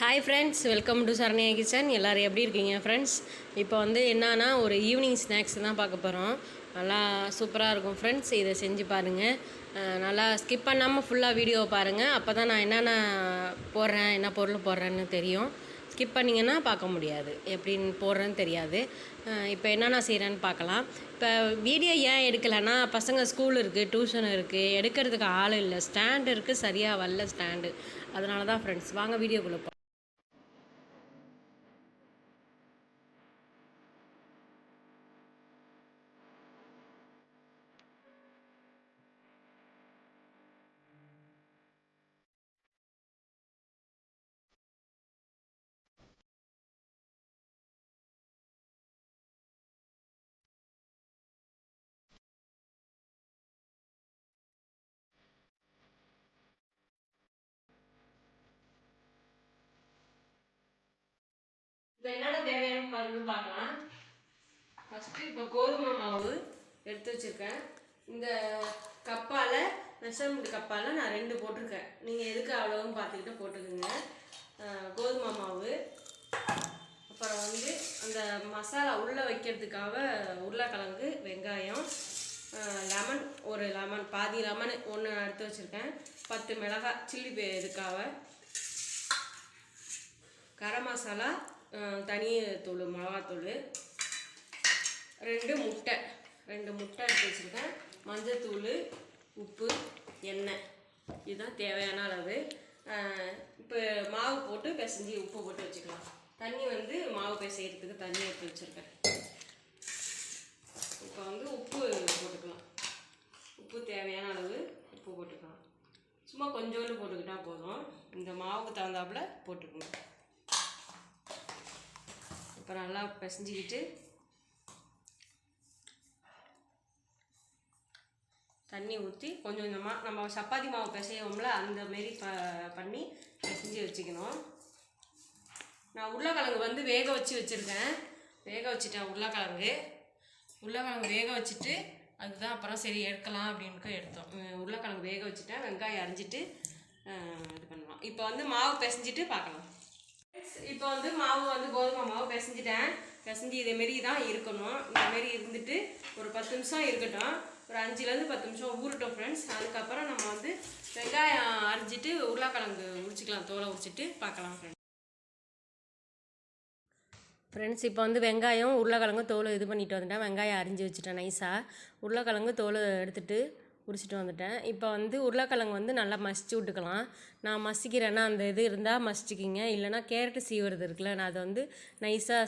Hi friends, welcome to Saranya kitchen. எல்லோரும் எப்படி இருக்கீங்க ஃப்ரெண்ட்ஸ்? இப்போ வந்து என்னன்னா ஒரு ஈவினிங் ஸ்நாக்ஸ் தான் பார்க்க போகிறோம். நல்லா சூப்பராக இருக்கும் ஃப்ரெண்ட்ஸ். இதை செஞ்சு பாருங்கள். நல்லா ஸ்கிப் பண்ணாமல் ஃபுல்லாக வீடியோ பாருங்கள். அப்போ தான் நான் என்னென்ன போடுறேன், என்ன பொருள் போடுறேன்னு தெரியும். ஸ்கிப் பண்ணிங்கன்னா பார்க்க முடியாது, எப்படின்னு போடுறேன்னு தெரியாது. இப்போ என்னென்ன செய்கிறேன்னு பார்க்கலாம். இப்போ வீடியோ ஏன் எடுக்கலைன்னா, பசங்க ஸ்கூல் இருக்குது, டியூஷன் இருக்குது, எடுக்கிறதுக்கு ஆள் இல்லை, ஸ்டாண்டு இருக்குது, சரியாக வரல ஸ்டாண்டு. அதனால தான் ஃப்ரெண்ட்ஸ். வாங்க வீடியோக்குள்ளே. இப்போ என்னென்ன தேவையான மருந்து பார்க்கலாம். ஃபஸ்ட்டு இப்போ கோதுமை மாவு எடுத்து வச்சுருக்கேன். இந்த கப்பால், மெஷர்மெண்ட் கப்பால் நான் 2 போட்டிருக்கேன். நீங்கள் எதுக்கு அவ்வளோவும் பார்த்துக்கிட்டு போட்டுக்குங்க. கோதுமை மாவு, அப்புறம் வந்து அந்த மசாலா உள்ளே வைக்கிறதுக்காக உருளைக்கிழங்கு, வெங்காயம், லெமன், ஒரு லெமன், பாதி லெமன் ஒன்று எடுத்து வச்சுருக்கேன். 10 மிளகாய் சில்லி இதுக்காக, கரம் மசாலா, தனி தூள், மிளகாத்தூள், 2 முட்டை எடுத்து வச்சுருக்கேன். மஞ்சத்தூள், உப்பு, எண்ணெய், இதுதான் தேவையான அளவு. இப்போ மாவு போட்டு பிசைஞ்சி உப்பு போட்டு வச்சுக்கலாம். தண்ணி வந்து மாவு பிசைகிறதுக்கு தண்ணி எடுத்து வச்சுருக்கேன். இப்போ வந்து உப்பு போட்டுக்கலாம். உப்பு தேவையான அளவு உப்பு போட்டுக்கலாம். சும்மா கொஞ்சோண்டு போட்டுக்கிட்டால் போதும். இந்த மாவுக்கு தகுந்தாப்புல போட்டுக்கணும். இப்போ நல்லா பிசைஞ்சிக்கிட்டு தண்ணி ஊற்றி கொஞ்சம் கொஞ்சமாக நம்ம சப்பாத்தி மாவு பிசையோம்ல அந்த மாரி பண்ணி பிசைஞ்சி வச்சுக்கணும். நான் உருளைக்கிழங்கு வந்து வேக வச்சுட்டேன். உருளைக்கிழங்கு வேக வச்சுட்டு அதுதான் அப்புறம் சரி எடுக்கலாம் அப்படின்ட்டு எடுத்தோம். உருளைக்கிழங்கு வேக வச்சுட்டேன். வெங்காயம் அரிஞ்சிட்டு இது பண்ணலாம். இப்போ வந்து மாவு பிசைஞ்சிட்டு பார்க்கலாம். இப்போ வந்து மாவு வந்து கோதுமை மாவு பிசைஞ்சு இதேமாரி தான் இருக்கணும். இதேமாரி இருந்துட்டு ஒரு 10 நிமிஷம் இருக்கட்டும். ஒரு 5லேருந்து 10 நிமிஷம் ஊறட்டும் ஃப்ரெண்ட்ஸ். அதுக்கப்புறம் நம்ம வந்து வெங்காயம் அரிஞ்சிட்டு உருளைக்கிழங்கு உரிச்சிக்கலாம். தோலை உரிச்சிட்டு பார்க்கலாம் ஃப்ரெண்ட்ஸ். இப்போ வந்து வெங்காயம், உருளைக்கிழங்கு தோலை இது பண்ணிட்டு வந்துட்டேன். வெங்காயம் அரிஞ்சு வச்சுட்டேன் நைஸாக. உருளைக்கிழங்கு தோலை எடுத்துகிட்டு உரிச்சிட்டு வந்துட்டேன். இப்போ வந்து உருளைக்கிழங்கு வந்து நல்லா மசிச்சு விட்டுக்கலாம். நான் மசிக்கிறேன்னா அந்த இது இருந்தால் மசிச்சிக்கிங்க, இல்லைனா கேரட்டு சீவுறது இருக்குல்ல, நான் அதை வந்து நைஸாக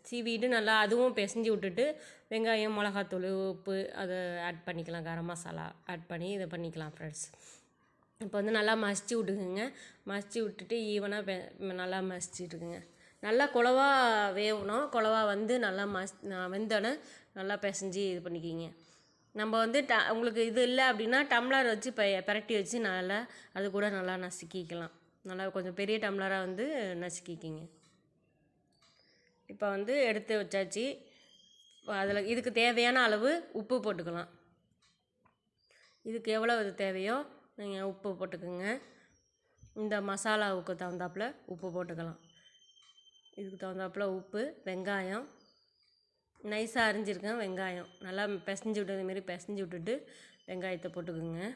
சீவிட்டு நல்லா அதுவும் பிசைஞ்சு விட்டுட்டு வெங்காயம், மிளகாத்தூள், உப்பு அதை ஆட் பண்ணிக்கலாம். கரம் மசாலா ஆட் பண்ணி இதை பண்ணிக்கலாம் ஃப்ரெண்ட்ஸ். இப்போ வந்து நல்லா மசிச்சு விட்டுக்குங்க. மசிச்சு விட்டுட்டு ஈவனாக நல்லா மசிச்சுட்டுக்குங்க. நல்லா குழவா வேகணும். குழவா வந்து நல்லா வெந்தோடனே நல்லா பிசைஞ்சு இது பண்ணிக்கிங்க. நம்ம வந்து உங்களுக்கு இது இல்லை அப்படின்னா டம்ளர் வச்சு பிரட்டி வச்சு நல்லா அது கூட நல்லா நசுக்கிக்கலாம். நல்லா கொஞ்சம் பெரிய டம்ளராக வந்து நசுக்கிக்கிங்க. இப்போ வந்து எடுத்து வச்சாச்சு. அதில் இதுக்கு தேவையான அளவு உப்பு போட்டுக்கலாம். இதுக்கு எவ்வளோ இது தேவையோ நீங்கள் உப்பு போட்டுக்கோங்க. இந்த மசாலாவுக்கு தகுந்தாப்புல உப்பு போட்டுக்கலாம். இதுக்கு தகுந்தாப்புல உப்பு, வெங்காயம் நைஸாக அரிஞ்சிருக்கேன். வெங்காயம் நல்லா பிசைஞ்சு விட்டு இதுமாரி பிசைஞ்சு விட்டுட்டு வெங்காயத்தை போட்டுக்குங்க.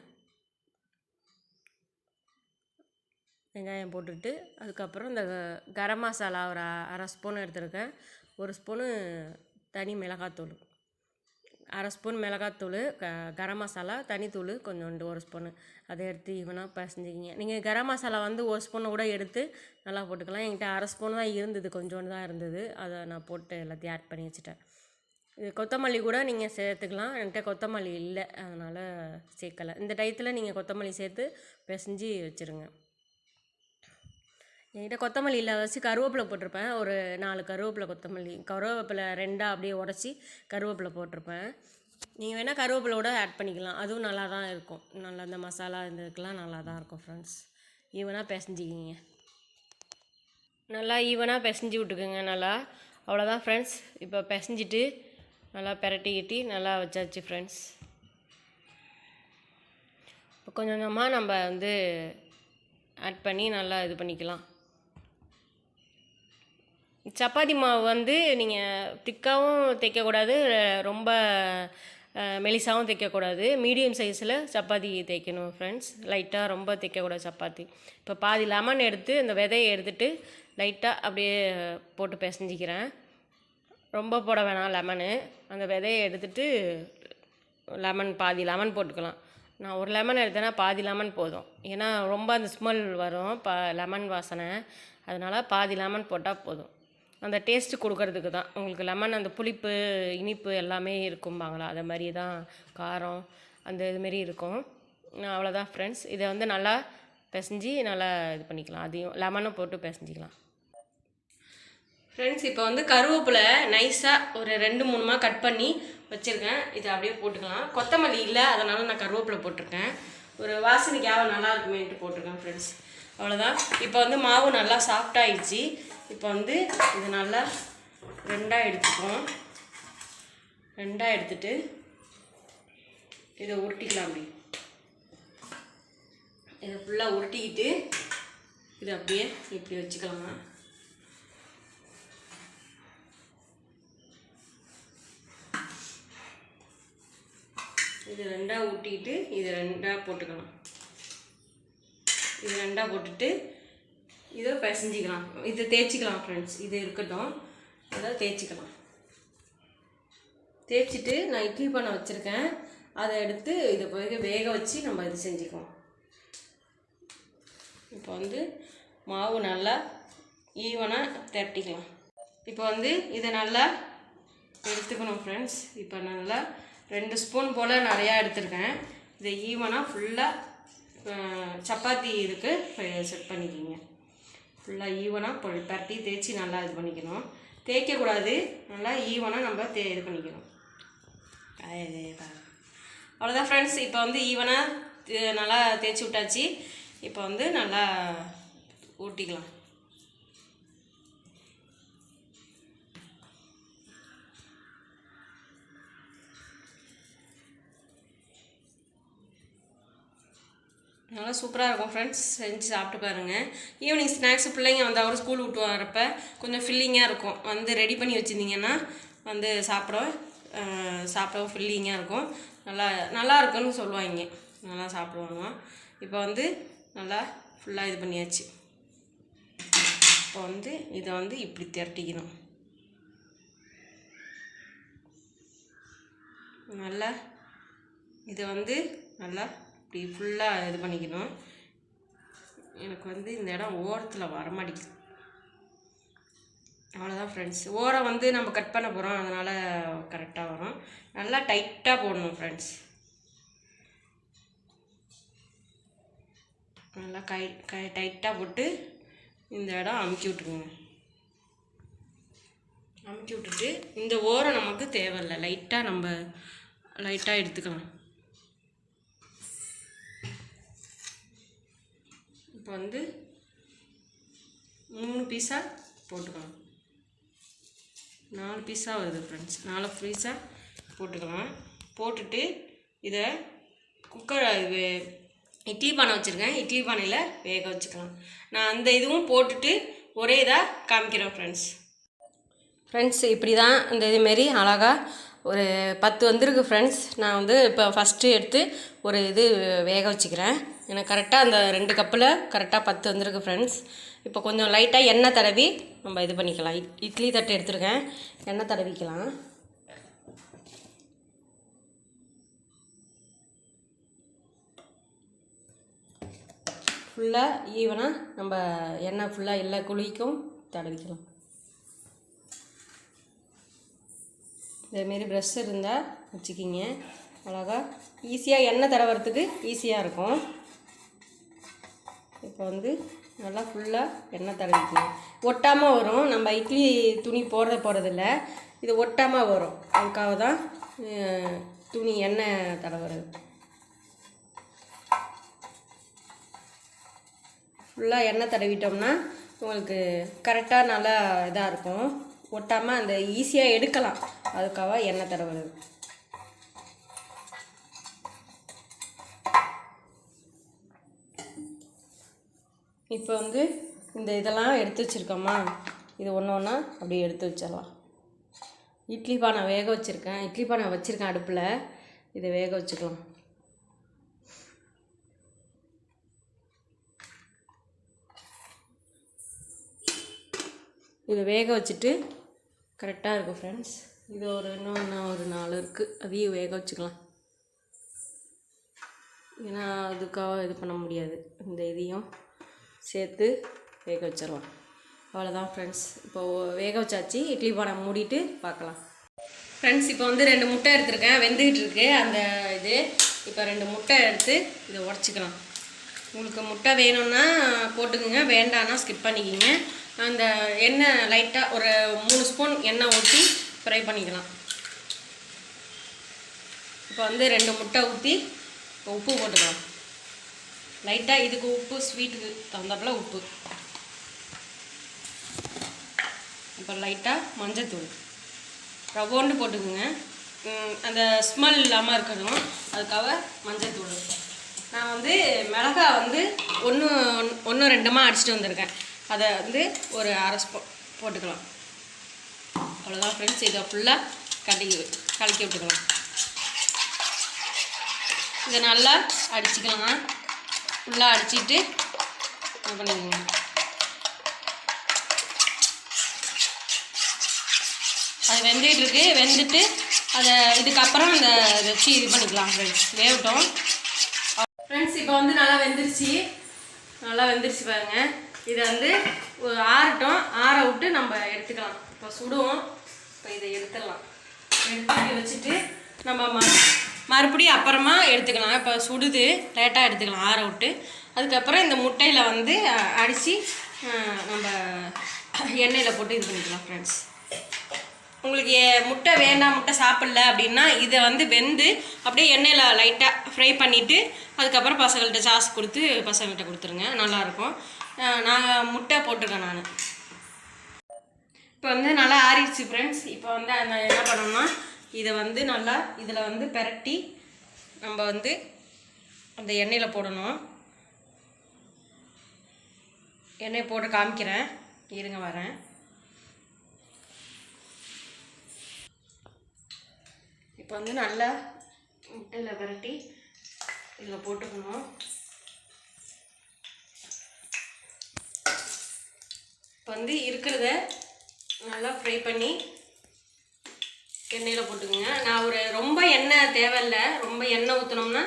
வெங்காயம் போட்டுட்டு அதுக்கப்புறம் இந்த கரம் மசாலா ஒரு அரை ஸ்பூன் எடுத்துருக்கேன். 1 ஸ்பூனு தனி மிளகாத்தூள், அரை ஸ்பூன் மிளகாத்தூள், கரம் மசாலா தனித்தூள் கொஞ்சோண்டு 1 ஸ்பூனு, அதை எடுத்து ஈவனாக பிசைஞ்சிக்கிங்க. நீங்கள் கரம் மசாலா வந்து 1 ஸ்பூனை கூட எடுத்து நல்லா போட்டுக்கலாம். என்கிட்ட அரை ஸ்பூன் தான் இருந்தது, கொஞ்சோண்டு தான் இருந்தது. அதை நான் போட்டு எல்லாத்தையும் ஆட் பண்ணி வச்சுட்டேன். இது கொத்தமல்லி கூட நீங்கள் சேர்த்துக்கலாம். என்கிட்ட கொத்தமல்லி இல்லை, அதனால் சேர்க்கலை. இந்த டயத்தில் நீங்கள் கொத்தமல்லி சேர்த்து பிசைஞ்சு வச்சுருங்க. என்கிட்ட கொத்தமல்லி இல்லாத வச்சு கருவேப்பிலை போட்டிருப்பேன். ஒரு 4 கருவேப்பிலை 2 அப்படியே உடச்சி கருவேப்பிலை போட்டிருப்பேன். நீங்கள் வேணால் கருவேப்பிலோட ஆட் பண்ணிக்கலாம். அதுவும் நல்லா தான் இருக்கும். நல்லா இந்த மசாலா இதுக்கெலாம் நல்லா தான் இருக்கும் ஃப்ரெண்ட்ஸ். ஈவனாக பிசைஞ்சிக்கிங்க. நல்லா ஈவனாக பிசைஞ்சு விட்டுக்குங்க. நல்லா அவ்வளோதான் ஃப்ரெண்ட்ஸ். இப்போ பிசைஞ்சிட்டு நல்லா பிரட்டிக்கிட்டி நல்லா வச்சாச்சு ஃப்ரெண்ட்ஸ். இப்போ கொஞ்சம் கொஞ்சமாக நம்ம வந்து ஆட் பண்ணி நல்லா இது பண்ணிக்கலாம். சப்பாத்தி மாவு வந்து நீங்கள் திக்காகவும் தைக்கக்கூடாது, ரொம்ப மெலிசாவும் தைக்கக்கூடாது. மீடியம் சைஸில் சப்பாத்தி தைக்கணும் ஃப்ரெண்ட்ஸ். லைட்டாக ரொம்ப தைக்கக்கூடாது சப்பாத்தி. இப்போ பாதி லெமன் எடுத்து இந்த விதையை எடுத்துகிட்டு லைட்டாக அப்படியே போட்டு பிசைஞ்சிக்கிறேன். ரொம்ப போட வேணாம் லெமனு. அந்த விதையை எடுத்துகிட்டு பாதி லெமன் போட்டுக்கலாம். நான் ஒரு லெமன் எடுத்தேன்னா பாதி லெமன் போதும். ஏன்னா ரொம்ப அந்த ஸ்மெல் வரும் லெமன் வாசனை. அதனால் பாதி லெமன் போட்டால் போதும். அந்த டேஸ்ட்டு கொடுக்கறதுக்கு தான். உங்களுக்கு லெமன் அந்த புளிப்பு இனிப்பு எல்லாமே இருக்கும்பாங்களா, அதை மாதிரி தான் காரம் அந்த இதுமாரி இருக்கும். அவ்வளோதான் ஃப்ரெண்ட்ஸ். இதை வந்து நல்லா பிசைஞ்சு நல்லா இது பண்ணிக்கலாம். அதையும் லெமனும் போட்டு பிசைஞ்சிக்கலாம் ஃப்ரெண்ட்ஸ். இப்போ வந்து கருவேப்பிலை நைஸாக ஒரு 2-3 கட் பண்ணி வச்சுருக்கேன். இதை அப்படியே போட்டுக்கலாம். கொத்தமல்லி இல்லை, அதனால் நான் கருவேப்பிலை போட்டிருக்கேன். ஒரு வாசனைக்காக நல்லா இருக்குமேன்ட்டு போட்டிருக்கேன் ஃப்ரெண்ட்ஸ். அவ்வளோதான். இப்போ வந்து மாவு நல்லா சாஃப்டாகிடுச்சு. இப்போ வந்து இது நல்லா 2 எடுத்துப்போம். 2 எடுத்துட்டு இதை உருட்டிக்கலாம். அப்படி இதை ஃபுல்லாக உருட்டிக்கிட்டு இதை அப்படியே இப்படி வச்சுக்கலாமா. இது 2 ஊட்டிட்டு இது 2 போட்டுக்கலாம். இது 2 போட்டுட்டு இதை பிசைஞ்சிக்கலாம். இதை தேய்ச்சிக்கலாம் ஃப்ரெண்ட்ஸ். இது இருக்கட்டும், அதை தேய்ச்சிக்கலாம். தேய்ச்சிட்டு நான் இட்லி பானை வச்சுருக்கேன், அதை எடுத்து இதை போய் வேக வச்சு நம்ம இது செஞ்சுக்குவோம். இப்போ வந்து மாவு நல்லா ஈவனாக திரட்டிக்கலாம். இப்போ வந்து இதை நல்லா எடுத்துக்கணும் ஃப்ரெண்ட்ஸ். இப்போ நல்லா 2 ஸ்பூன் போல் நிறையா எடுத்துருக்கேன். இதை ஈவனாக ஃபுல்லாக சப்பாத்தி இதுக்கு செட் பண்ணிக்கிங்க. ஃபுல்லாக ஈவனாக பரட்டி தேய்ச்சி நல்லா இது பண்ணிக்கணும். தேய்க்கக்கூடாது, நல்லா ஈவனாக நம்ம இது பண்ணிக்கணும். அவ்வளோதான் ஃப்ரெண்ட்ஸ். இப்போ வந்து ஈவனாக நல்லா தேய்ச்சி விட்டாச்சு. இப்போ வந்து நல்லா ஊட்டிக்கலாம். நல்லா சூப்பராக இருக்கும் ஃப்ரெண்ட்ஸ். செஞ்சு சாப்பிட்டு பாருங்கள். ஈவினிங் ஸ்நாக்ஸ் பிள்ளைங்க வந்தால் கூட ஸ்கூல் விட்டு வரப்போ கொஞ்சம் ஃபில்லிங்காக இருக்கும். வந்து ரெடி பண்ணி வச்சுருந்தீங்கன்னா வந்து சாப்பிடவும் ஃபில்லிங்காக இருக்கும். நல்லா இருக்குன்னு சொல்லுவாங்க. நல்லா சாப்பிடுவாங்க. இப்போ வந்து நல்லா ஃபுல்லாக இது பண்ணியாச்சு. இப்போ வந்து இதை வந்து இப்படி திரட்டிக்கணும். நல்லா இதை வந்து நல்லா இப்படி ஃபுல்லாக இது பண்ணிக்கணும். எனக்கு வந்து இந்த இடம் ஓரத்தில் வரமாட்டேங்குது. அவ்வளோதான் ஃப்ரெண்ட்ஸ். ஓரம் வந்து நம்ம கட் பண்ண போகிறோம், அதனால் கரெக்டாக வரும். நல்லா டைட்டாக போடணும் ஃப்ரெண்ட்ஸ். நல்லா டைட்டாக போட்டு இந்த இடம் அமுக்கி விட்டுருங்க. அமுக்கி விட்டுட்டு இந்த ஓரம் நமக்கு தேவையில்லை, லைட்டாக எடுத்துக்கலாம். இப்போ வந்து 3 பீஸாக போட்டுக்கலாம். 4 பீஸாக வருது ஃப்ரெண்ட்ஸ். 4 பீஸாக போட்டுக்கலாம். போட்டுட்டு இதை இட்லி பானை வச்சுருக்கேன், இட்லி பானையில் வேக வச்சுக்கலாம். நான் அந்த இதுவும் போட்டுட்டு ஒரே இதாக காமிக்கிறேன் ஃப்ரெண்ட்ஸ். இப்படி தான் இந்த இதுமாரி அழகாக ஒரு 10 வந்திருக்கு ஃப்ரெண்ட்ஸ். நான் வந்து இப்போ ஃபஸ்ட்டு எடுத்து ஒரு இது வேக வச்சுக்கிறேன். எனக்கு கரெக்டாக அந்த 2 கப்பில் கரெக்டாக 10 வந்திருக்கு ஃப்ரெண்ட்ஸ். இப்போ கொஞ்சம் லைட்டாக எண்ணெய் தடவி நம்ம இது பண்ணிக்கலாம். இட்லி தட்டு எடுத்துருக்கேன், எண்ணெய் தடவிக்கலாம். ஃபுல்லாக ஈவனாக நம்ம எண்ணெய் ஃபுல்லாக எல்லா குழிக்கும் தடவிக்கலாம். இதேமாரி ப்ரெஷ் இருந்தால் வச்சுக்கிங்க. அழகா ஈஸியாக எண்ணெய் தடவுறதுக்கு ஈஸியாக இருக்கும். இப்போ வந்து நல்லா ஃபுல்லாக எண்ணெய் தடவிக்கணும். ஒட்டாமல் வரும். நம்ம இட்லி துணி போடுறதில்ல, இது ஒட்டாமல் வரும். அதுக்காக தான் துணி எண்ணெய் தடவுறது. ஃபுல்லாக எண்ணெய் தடவிட்டோம்னா உங்களுக்கு கரெக்டாக நல்லா இதாக இருக்கும். ஒட்டாமல் அந்த ஈஸியாக எடுக்கலாம். அதுக்காக எண்ணெய் தடவுறது. இப்போ வந்து இந்த இதெல்லாம் எடுத்து வச்சுருக்கோமா, இது ஒன்று ஒன்றா அப்படியே எடுத்து வச்சிடலாம். இட்லி பானை வேக வச்சுருக்கேன், இட்லி பானை வச்சுருக்கேன் அடுப்பில். இதை வேக வச்சுக்கலாம். இதை வேக வச்சுட்டு கரெக்டாக இருக்கும் ஃப்ரெண்ட்ஸ். இது இன்னொன்று ஒரு 4 இருக்குது, அதையும் வேக வச்சுக்கலாம். ஏன்னா அதுக்காக இது பண்ண முடியாது. இந்த இதையும் சேர்த்து வேக வச்சிடலாம். அவ்வளோதான் ஃப்ரெண்ட்ஸ். இப்போது வேக வச்சாச்சு. இட்லி பானை மூடிட்டு பார்க்கலாம் ஃப்ரெண்ட்ஸ். இப்போ வந்து 2 முட்டை எடுத்துருக்கேன், வெந்துக்கிட்டு இருக்கு அந்த இது. இப்போ 2 முட்டை எடுத்து இதை உடச்சிக்கலாம். உங்களுக்கு முட்டை வேணும்னா போட்டுக்குங்க, வேண்டான்னா ஸ்கிப் பண்ணிக்கிங்க. அந்த எண்ணெய் லைட்டாக ஒரு 3 ஸ்பூன் எண்ணெய் ஊற்றி ஃப்ரை பண்ணிக்கலாம். இப்போ வந்து 2 முட்டை ஊற்றி இப்போ உப்பு போட்டுக்கலாம். லைட்டாக இதுக்கு உப்பு, ஸ்வீட்டுக்கு தகுந்தாப்பில் உப்பு. இப்போ லைட்டாக மஞ்சத்தூள் ரவோண்டு போட்டுக்குங்க. அந்த ஸ்மெல் இல்லாமல் இருக்கணும், அதுக்காக மஞ்சத்தூள். நான் வந்து மிளகா வந்து ஒன்று ரெண்டுமாக அடிச்சுட்டு வந்திருக்கேன். அதை வந்து ஒரு அரை ஸ்பூன் போட்டுக்கலாம். அவ்வளோதான் ஃப்ரெண்ட்ஸ். இதை ஃபுல்லாக கலக்கி விட்டுக்கலாம். இதை நல்லா அடிச்சுக்கலாம். ஃபுல்லாக அடிச்சுட்டு இது பண்ணிக்கோங்க. அது வெந்துகிட்ருக்கு. வெந்துட்டு அதை இதுக்கப்புறம் இந்த வச்சு இது பண்ணிக்கலாம் ஃப்ரெண்ட்ஸ். வேகட்டும் ஃப்ரெண்ட்ஸ். இப்போ வந்து நல்லா வெந்துருச்சு பாருங்கள். இதை வந்து ஆறட்டும். ஆற விட்டு நம்ம எடுத்துக்கலாம். இப்போ சுடுவோம். இப்போ இதை எடுத்துடலாம். எடுத்து வச்சுட்டு நம்ம மறுபடியும் அப்புறமா எடுத்துக்கலாம். இப்போ சுடுது, லேட்டாக எடுத்துக்கலாம் ஆற விட்டு. அதுக்கப்புறம் இந்த முட்டையில் வந்து அடித்து நம்ம எண்ணெயில் போட்டு இது பண்ணிக்கலாம் ஃப்ரெண்ட்ஸ். உங்களுக்கு முட்டை வேண்டாம், முட்டை சாப்பிடல அப்படின்னா இதை வந்து வெந்து அப்படியே எண்ணெயில் லைட்டாக ஃப்ரை பண்ணிவிட்டு அதுக்கப்புறம் பசங்கள்கிட்ட சாஸ் கொடுத்து பசங்கள்கிட்ட கொடுத்துருங்க, நல்லாயிருக்கும். நான் முட்டை போட்டிருக்கேன் நான். இப்போ வந்து நல்லா ஆறிடுச்சு ஃப்ரெண்ட்ஸ். இப்போ வந்து என்ன பண்ணோம்னா இதை வந்து நல்லா இதில் வந்து பெரட்டி நம்ம வந்து அந்த எண்ணெயில் போடணும். எண்ணெய் போட்டு காமிக்கிறேன், இருங்க வரேன். இப்போ வந்து நல்லா முட்டையில் பெரட்டி இதில் போட்டுக்கணும். இப்போ வந்து இருக்கிறத நல்லா ஃப்ரை பண்ணி எண்ணெயில் போட்டுக்கோங்க. நான் ரொம்ப எண்ணெய் தேவையில்லை, ரொம்ப எண்ணெய் ஊற்றினோம்னா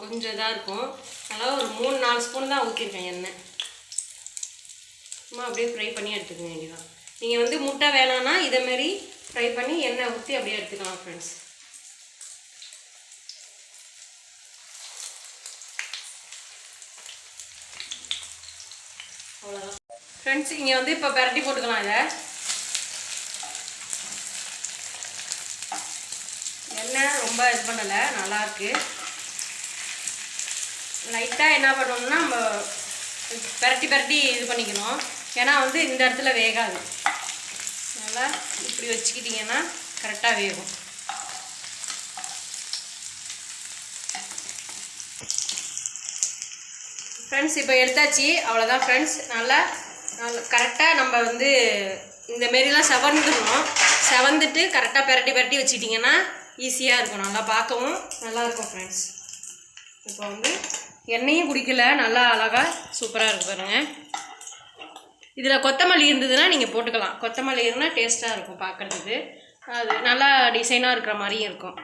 கொஞ்சம் இதாக இருக்கும். அதனால் ஒரு 3-4 ஸ்பூன் தான் ஊற்றிருக்கேன் எண்ணெய். சும்மா அப்படியே ஃப்ரை பண்ணி எடுத்துக்க வேண்டியதான். நீங்கள் வந்து முட்டை வேணான்னா இதேமாரி ஃப்ரை பண்ணி எண்ணெய் ஊற்றி அப்படியே எடுத்துக்கலாம் ஃப்ரெண்ட்ஸ். அவ்வளோதான் ஃப்ரெண்ட்ஸ். இங்கே வந்து இப்போ பெரட்டி போட்டுக்கலாம். இதை எண்ணெய் ரொம்ப இது பண்ணலை, நல்லாயிருக்கு. லைட்டாக என்ன பண்ணணும்னா நம்ம பெரட்டி இது பண்ணிக்கணும். ஏன்னா வந்து இந்த இடத்துல வேகாது. நல்லா இப்படி வச்சுக்கிட்டிங்கன்னா கரெக்டாக வேகும். ஃப்ரெண்ட்ஸ் இப்போ எடுத்தாச்சு. அவ்வளோதான் ஃப்ரெண்ட்ஸ். நல்லா கரெக்டாக நம்ம வந்து இந்தமாரிலாம் செவந்துடணும். செவந்துட்டு கரெக்டாக பெரட்டி வச்சுக்கிட்டிங்கன்னா ஈஸியாக இருக்கும், நல்லா பார்க்கவும் நல்லாயிருக்கும் ஃப்ரெண்ட்ஸ். இப்போ வந்து எண்ணெயும் குடிக்கல, நல்லா அழகாக சூப்பராக இருக்குது பாருங்கள். இதில் கொத்தமல்லி இருந்ததுன்னா நீங்கள் போட்டுக்கலாம். கொத்தமல்லி இருந்தால் டேஸ்ட்டாக இருக்கும் பார்க்குறதுக்கு. அது நல்லா டிசைனாக இருக்கிற மாதிரியும் இருக்கும்.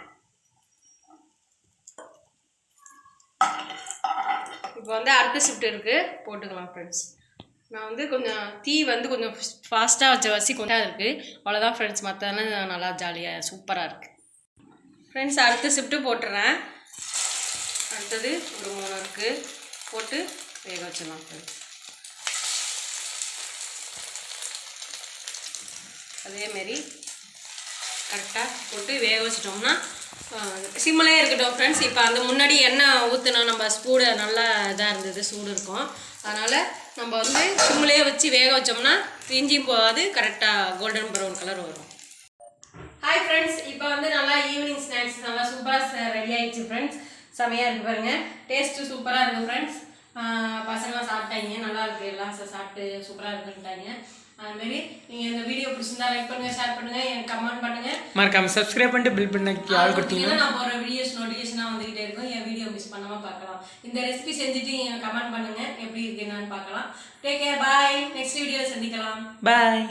இப்போ வந்து அடுத்த ஷிஃப்ட் இருக்குது, போட்டுக்கலாம் ஃப்ரெண்ட்ஸ். நான் வந்து கொஞ்சம் தீ வந்து கொஞ்சம் ஃபாஸ்ட்டாக வச்சு கொஞ்சம் இருக்குது. அவ்வளோதான் ஃப்ரெண்ட்ஸ். மற்றதெல்லாம் நல்லா ஜாலியாக சூப்பராக இருக்குது ஃப்ரெண்ட்ஸ். அடுத்த ஷிஃப்ட்டு போட்டுறேன். அடுத்தது ஒரு 3 இருக்குது, போட்டு வேக வச்சிடலாம் ஃப்ரெண்ட்ஸ். அதேமாரி கரெக்டாக போட்டு வேக வச்சிட்டோம்னா சிம்மிலே இருக்கட்டும் ஃப்ரெண்ட்ஸ். இப்போ அந்த முன்னாடி எண்ணெய் ஊற்றினா நம்ம ஸ்பூடு நல்லா இதாக இருந்தது, சூடு இருக்கும். அதனால் நம்ம வந்து சிம்மிலே வச்சு வேக வச்சோம்னா பிரிஞ்சியும் போகாது, கரெக்டாக கோல்டன் ப்ரௌன் கலர் வரும். Hi friends. இப்போ வந்து நல்லா ஈவினிங் ஸ்நாக்ஸ் நல்லா சூப்பராக ரெடி ஆகிடுச்சு ஃப்ரெண்ட்ஸ். செமையாக இருக்குது பாருங்கள், டேஸ்ட்டு சூப்பராக இருக்குது ஃப்ரெண்ட்ஸ். பசங்களாம் சாப்பிட்டாங்க, நல்லா இருக்கு எல்லாம் சாப்பிட்டு சூப்பராக இருக்குன்ட்டாங்க. அதுமாரி நீங்கள் இந்த வீடியோ பிடிச்சிருந்தா லைக் பண்ணுங்கள், ஷேர் பண்ணுங்கள், எனக்கு கமெண்ட் பண்ணுங்கள், மறக்காம சப்ஸ்கிரைப் பண்ணிட்டு பில் பண்ணி ஆள் கொடுத்தீங்கன்னா நான் போகிற வீடியோஸ் நோட்டிஃபிகேஷனாக வந்துகிட்டே இருக்கும். என் வீடியோ மிஸ் பண்ணாமல் பார்க்கலாம். இந்த ரெசிபி செஞ்சுட்டு கமெண்ட் பண்ணுங்கள், எப்படி இருக்கு என்னன்னு பார்க்கலாம். டேக் கேர், பாய். நெக்ஸ்ட் வீடியோ சந்திக்கலாம். பாய்.